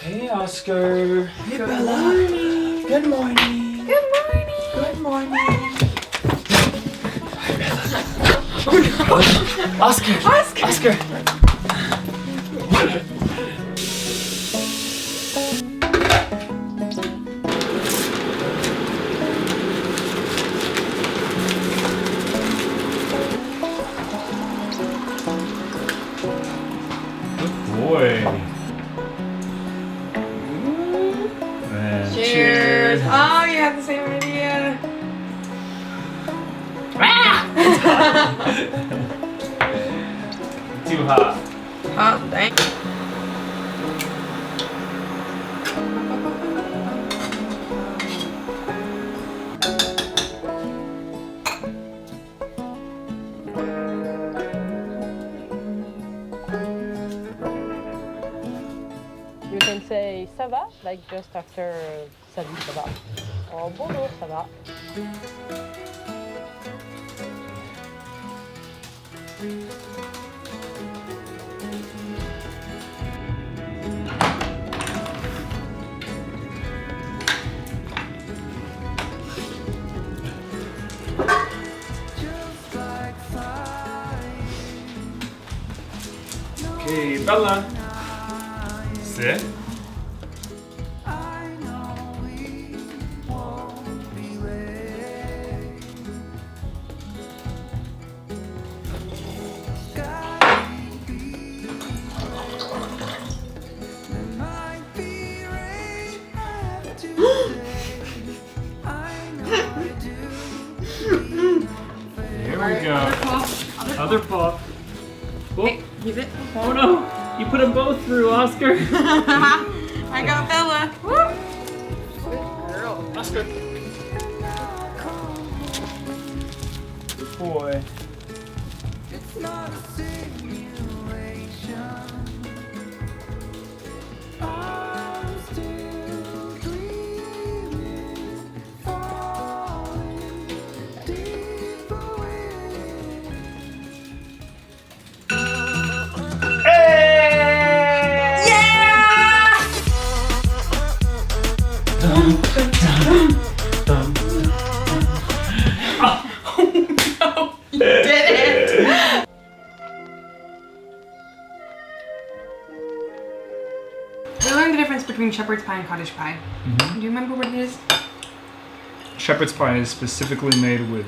Hey, Oscar. Hey, Bella. Good morning. Good morning. Good morning. Hi, Bella. Oh, no. Oscar. Good boy. And cheers. Oh, you had the same idea. Too hot. Oh, dang. You can say ça va, like just after salut ça va. Or bonjour ça va. Okay, Bella. Sit. Here we go. Other paw. Oh. Hey, keep it. Oh no! You put them both through, Oscar. I got Bella. Woo. Good girl. Oscar. Good boy. You did it. We learned the difference between shepherd's pie and cottage pie. Do you remember what it is? Shepherd's pie is specifically made with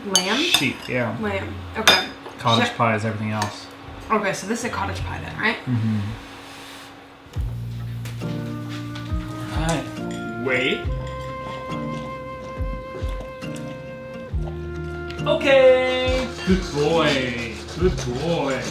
Lamb? sheep, yeah. Lamb. Okay. Cottage pie is everything else. Okay, so this is a cottage pie then, right? Alright. Wait. Okay. Good boy. Good boy.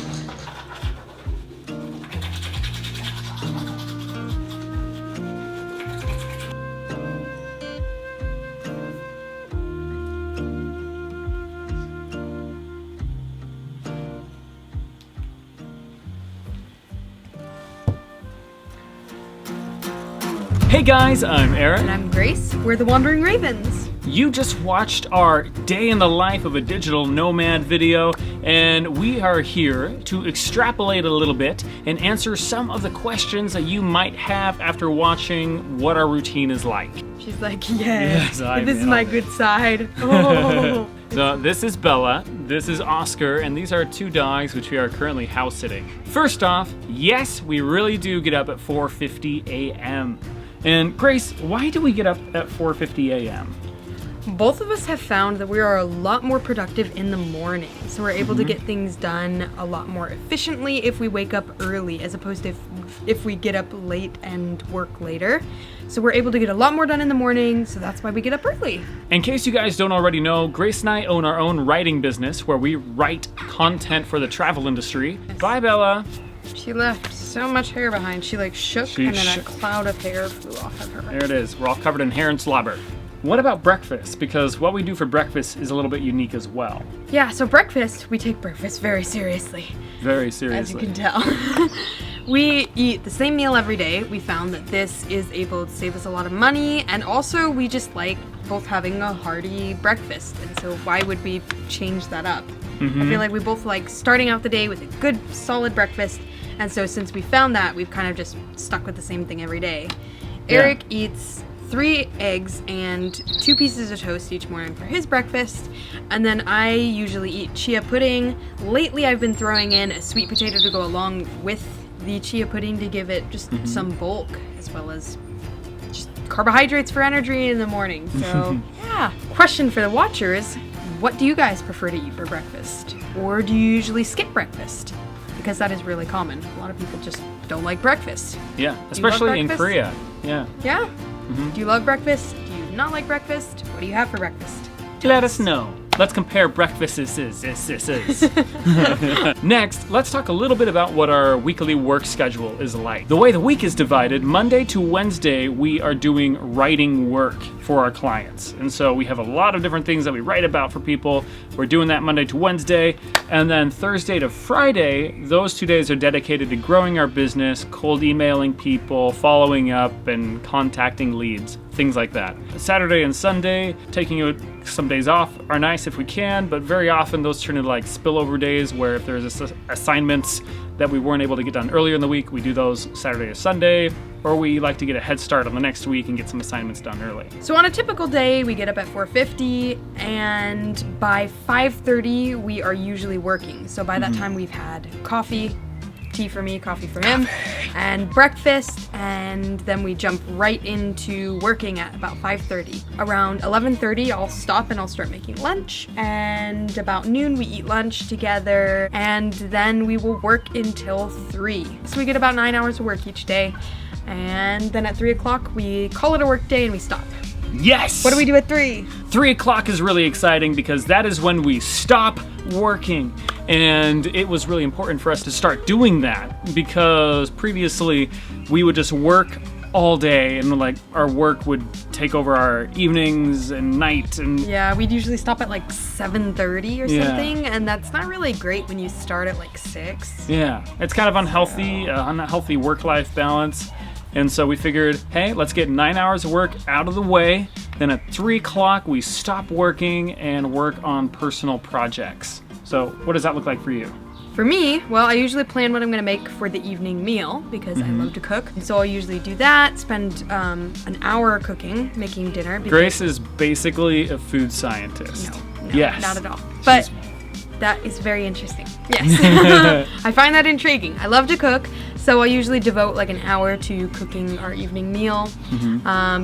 Hey guys, I'm Aaron. And I'm Grace. We're the Wandering Ravens. You just watched our day in the life of a digital nomad video, and we are here to extrapolate a little bit and answer some of the questions that you might have after watching what our routine is like. She's like, yes, I this is know. my good side. Oh. So this is Bella, this is Oscar, and these are two dogs which we are currently house sitting. First off, yes, we really do get up at 4:50 a.m. And Grace, why do we get up at 4:50 a.m.? Both of us have found that we are a lot more productive in the morning. So we're able to get things done a lot more efficiently if we wake up early as opposed to if we get up late and work later. So we're able to get a lot more done in the morning, so that's why we get up early. In case you guys don't already know, Grace and I own our own writing business where we write content for the travel industry. Bye, Bella. She left so much hair behind. She like shook and then a cloud of hair flew off of her. There it is. We're all covered in hair and slobber. What about breakfast? Because what we do for breakfast is a little bit unique as well. Yeah, so breakfast, we take breakfast very seriously. Very As you seriously. can tell. We eat the same meal every day. We found that this is able to save us a lot of money, and also we just like both having a hearty breakfast, and so why would we change that up? I feel like we both like starting out the day with a good solid breakfast, And so since we found that, we've kind of just stuck with the same thing every day. Yeah. Eric eats 3 eggs and 2 pieces of toast each morning for his breakfast, and then I usually eat chia pudding. Lately I've been throwing in a sweet potato to go along with the chia pudding to give it just some bulk, as well as just carbohydrates for energy in the morning. So yeah. Question for the watchers: what do you guys prefer to eat for breakfast? Or do you usually skip breakfast? Because that is really common. A lot of people just don't like breakfast. Yeah, especially in breakfast? Korea. Yeah. Yeah? Do you love breakfast? Do you not like breakfast? What do you have for breakfast? Let us know. Let's compare breakfasts. Next, let's talk a little bit about what our weekly work schedule is like. The way the week is divided, Monday to Wednesday, we are doing writing work for our clients. And so we have a lot of different things that we write about for people. We're doing that Monday to Wednesday. And then Thursday to Friday, those 2 days are dedicated to growing our business, cold emailing people, following up, and contacting leads, things like that. Saturday and Sunday, taking some days off are nice if we can, but very often those turn into like spillover days where if there's assignments that we weren't able to get done earlier in the week, we do those Saturday or Sunday, or we like to get a head start on the next week and get some assignments done early. So on a typical day, we get up at 4:50, and by 5:30, we are usually working. So by that time, we've had coffee, tea for me, coffee for him, and breakfast, and then we jump right into working at about 5:30. Around 11:30, I'll stop and I'll start making lunch, and about noon we eat lunch together, and then we will work until 3. So we get about 9 hours of work each day, and then at 3 o'clock we call it a work day and we stop. Yes! What do we do at 3? 3 o'clock is really exciting because that is when we stop working. And it was really important for us to start doing that because previously we would just work all day and like our work would take over our evenings and night. And Yeah, we'd usually stop at like 7:30 or Yeah. something, and that's not really great when you start at like 6. yeah, it's kind of unhealthy work-life balance. And so we figured, hey, let's get 9 hours of work out of the way. Then at 3 o'clock, we stop working and work on personal projects. So what does that look like for you? For me, well, I usually plan what I'm gonna make for the evening meal because I love to cook. So I'll usually do that, spend an hour cooking, making dinner. because- Grace is basically a food scientist. No, Yes. not at all. But that is very interesting. Yes. I find that intriguing. I love to cook, so I usually devote like an hour to cooking our evening meal.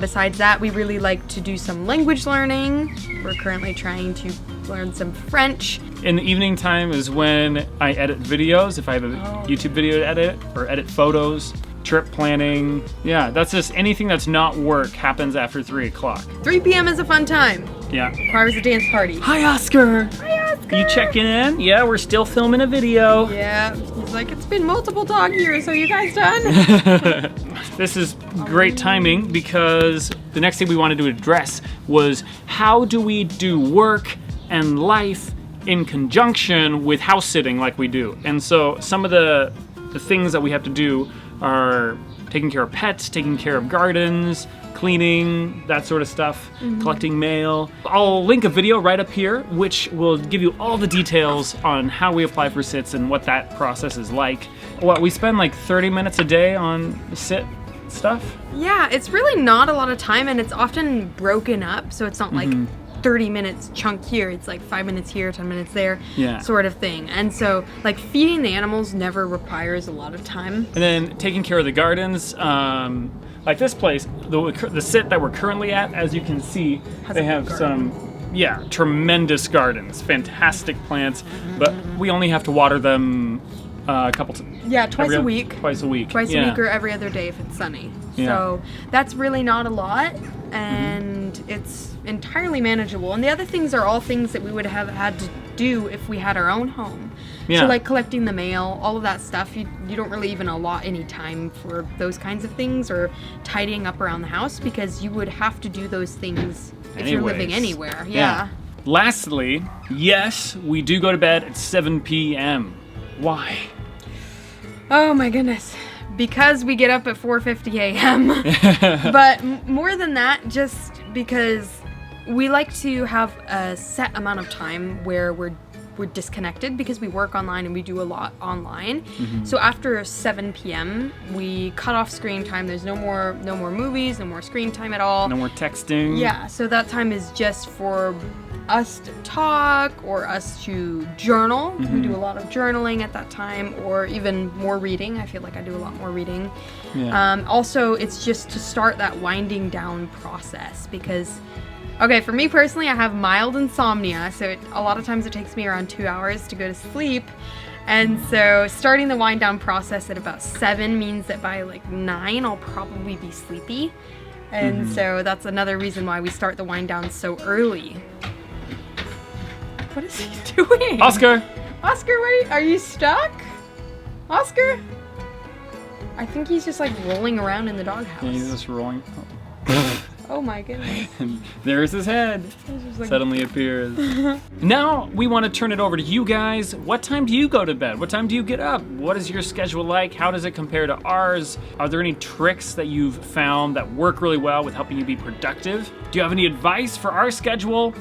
Besides that, we really like to do some language learning. We're currently trying to learn some French. In the evening time is when I edit videos, if I have a YouTube video to edit, or edit photos, trip planning. Yeah, that's just anything that's not work happens after 3 o'clock. 3 p.m. is a fun time. Yeah. Requires a dance party. Hi, Oscar. Hi, Oscar. You checking in? Yeah, we're still filming a video. Yeah, he's like, it's been multiple dog years, so you guys done? This is great timing because the next thing we wanted to address was how do we do work and life in conjunction with house sitting like we do. And so some of the things that we have to do are taking care of pets, taking care of gardens, cleaning, that sort of stuff, collecting mail. I'll link a video right up here which will give you all the details on how we apply for sits and what that process is like. What, we spend like 30 minutes a day on sit stuff? Yeah, it's really not a lot of time, and it's often broken up, so it's not like 30 minutes chunk here, it's like 5 minutes here, 10 minutes there, sort of thing. And so like feeding the animals never requires a lot of time. And then taking care of the gardens, like this place, the sit that we're currently at, as you can see, they have some, tremendous gardens, fantastic plants, but we only have to water them a couple times. Yeah, twice a week. Twice a week. Twice a week or every other day if it's sunny. Yeah. So that's really not a lot, and it's entirely manageable. And the other things are all things that we would have had to do if we had our own home. Yeah. So like collecting the mail, all of that stuff, you don't really even allot any time for those kinds of things, or tidying up around the house, because you would have to do those things if you're living Anyways. anywhere. Yeah. Lastly, yes, we do go to bed at 7 p.m. Why? Oh my goodness. Because we get up at 4:50 a.m. But more than that, just because we like to have a set amount of time where we're we're disconnected because we work online and we do a lot online. So after 7 p.m. we cut off screen time. There's no more movies, no more screen time at all. No more texting. Yeah, so that time is just for us to talk or us to journal. We do a lot of journaling at that time, or even more reading. I feel like I do a lot more reading. Yeah. Also, it's just to start that winding down process because, okay, for me personally, I have mild insomnia, so a lot of times it takes me around 2 hours to go to sleep. And so starting the wind down process at about 7 means that by like 9, I'll probably be sleepy. And so that's another reason why we start the wind down so early. What is he doing? Oscar! Oscar, are you stuck? Oscar? I think he's just like rolling around in the doghouse. Yeah, he's just rolling. Oh my goodness. And there's his head. He's just like, Suddenly appears. Now we want to turn it over to you guys. What time do you go to bed? What time do you get up? What is your schedule like? How does it compare to ours? Are there any tricks that you've found that work really well with helping you be productive? Do you have any advice for our schedule?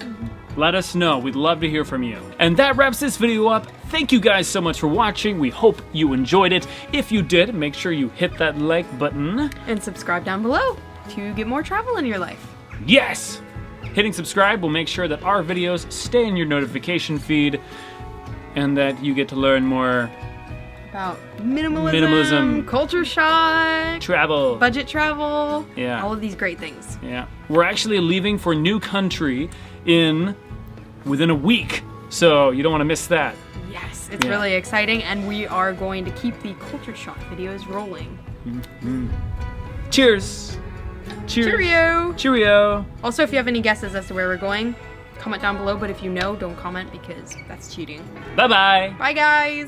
Let us know. We'd love to hear from you. And that wraps this video up. Thank you guys so much for watching. We hope you enjoyed it. If you did, make sure you hit that like button. and subscribe down below to get more travel in your life. Yes! Hitting subscribe will make sure that our videos stay in your notification feed and that you get to learn more About minimalism, culture shock, travel. budget travel, Yeah. all of these great things. Yeah. We're actually leaving for a new country within a week, so you don't want to miss that. Yes, it's Yeah. really exciting, and we are going to keep the culture shock videos rolling. Cheers! Cheers! Cheerio! Cheerio! Also, if you have any guesses as to where we're going, comment down below, but if you know, don't comment because that's cheating. Bye-bye! Bye, guys!